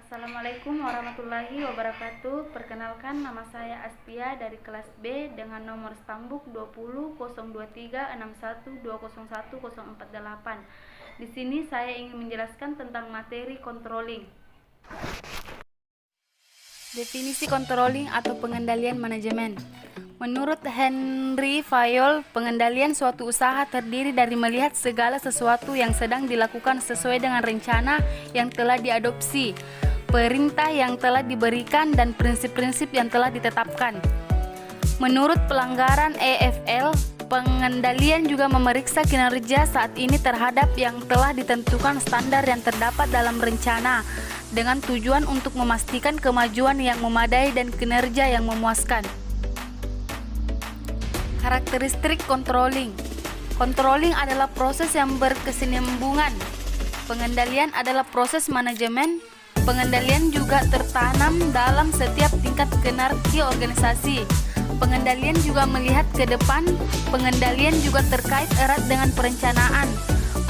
Assalamualaikum warahmatullahi wabarakatuh. Perkenalkan, nama saya Astia dari kelas B dengan nomor stambuk 20 02361201048. Di sini saya ingin menjelaskan tentang materi controlling. Definisi controlling atau pengendalian manajemen. Menurut Henry Fayol, pengendalian suatu usaha terdiri dari melihat segala sesuatu yang sedang dilakukan sesuai dengan rencana yang telah diadopsi, perintah yang telah diberikan, dan prinsip-prinsip yang telah ditetapkan. Menurut pelanggaran EFL, pengendalian juga memeriksa kinerja saat ini terhadap yang telah ditentukan standar yang terdapat dalam rencana, dengan tujuan untuk memastikan kemajuan yang memadai dan kinerja yang memuaskan. Karakteristik controlling. Controlling adalah proses yang berkesinambungan. Pengendalian adalah proses manajemen. Pengendalian juga tertanam dalam setiap tingkat kinerja organisasi. Pengendalian juga melihat ke depan. Pengendalian juga terkait erat dengan perencanaan.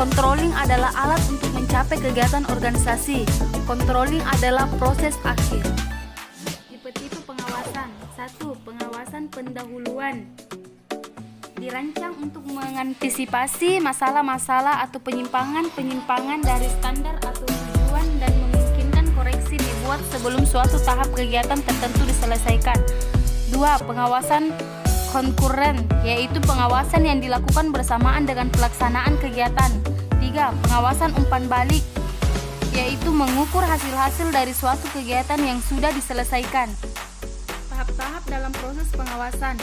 Controlling adalah alat untuk mencapai kegiatan organisasi. Controlling adalah proses akhir. Tipe-tipe pengawasan. 1. Pengawasan pendahuluan. Dirancang untuk mengantisipasi masalah-masalah atau penyimpangan-penyimpangan dari standar atau tujuan dan memungkinkan koreksi dibuat sebelum suatu tahap kegiatan tertentu diselesaikan. 2. Pengawasan konkuren, yaitu pengawasan yang dilakukan bersamaan dengan pelaksanaan kegiatan. 3. Pengawasan umpan balik, yaitu mengukur hasil-hasil dari suatu kegiatan yang sudah diselesaikan. Tahap-tahap dalam proses pengawasan.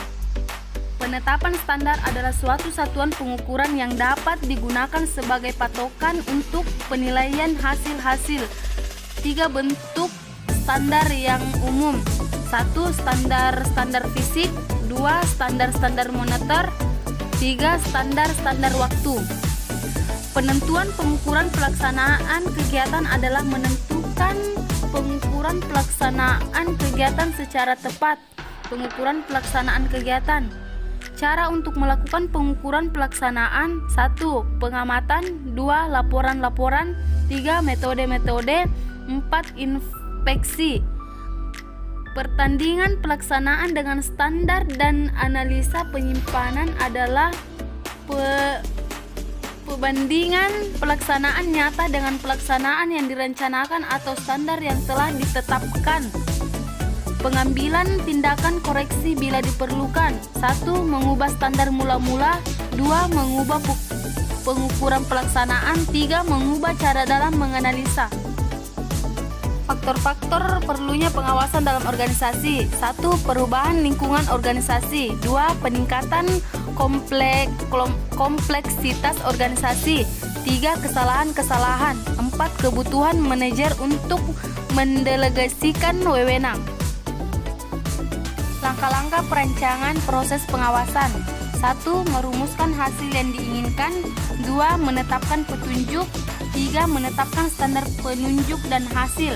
Penetapan standar adalah suatu satuan pengukuran yang dapat digunakan sebagai patokan untuk penilaian hasil-hasil. 3. Bentuk standar yang umum. 1. Standar fisik. 2. Standar moneter. 3. Standar waktu. Penentuan pengukuran pelaksanaan kegiatan adalah menentukan pengukuran pelaksanaan kegiatan secara tepat. Pengukuran pelaksanaan kegiatan. Cara untuk melakukan pengukuran pelaksanaan. 1. Pengamatan. 2. Laporan-laporan. 3. Metode-metode. 4. Inspeksi. Pertandingan pelaksanaan dengan standar dan analisa penyimpanan adalah perbandingan pelaksanaan nyata dengan pelaksanaan yang direncanakan atau standar yang telah ditetapkan. Pengambilan tindakan koreksi bila diperlukan. 1. Mengubah standar mula-mula. 2. Mengubah pengukuran pelaksanaan. 3. Mengubah cara dalam menganalisa. Faktor-faktor perlunya pengawasan dalam organisasi. 1. Perubahan lingkungan organisasi. 2. Peningkatan kompleksitas organisasi. 3. Kesalahan-kesalahan. 4. Kebutuhan manajer untuk mendelegasikan wewenang. Langkah-langkah perancangan proses pengawasan. 1. Merumuskan hasil yang diinginkan. 2. Menetapkan petunjuk. 3. Menetapkan standar penunjuk dan hasil.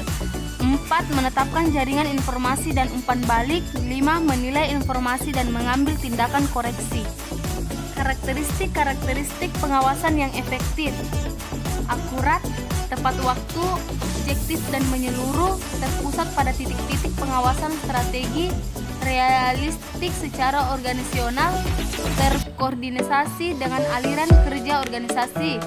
4. Menetapkan jaringan informasi dan umpan balik. 5. Menilai informasi dan mengambil tindakan koreksi. Karakteristik pengawasan yang efektif. Akurat, tepat waktu, objektif dan menyeluruh, terpusat pada titik-titik pengawasan strategi, realistik secara organisasional, terkoordinasi dengan aliran kerja organisasi,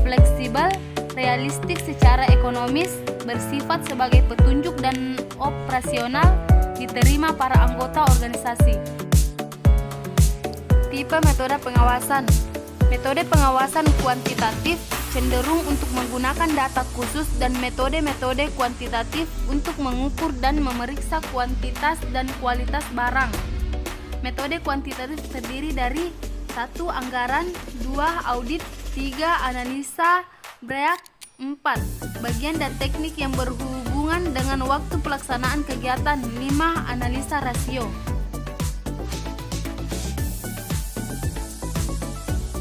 fleksibel, realistik secara ekonomis, bersifat sebagai petunjuk dan operasional, diterima para anggota organisasi. Tipe metode pengawasan. Metode pengawasan kuantitatif cenderung untuk menggunakan data khusus dan metode-metode kuantitatif untuk mengukur dan memeriksa kuantitas dan kualitas barang. Metode kuantitatif terdiri dari 1. Anggaran. 2. Audit. 3. Analisa BREAK. 4. Bagian dan teknik yang berhubungan dengan waktu pelaksanaan kegiatan. 5. Analisa rasio.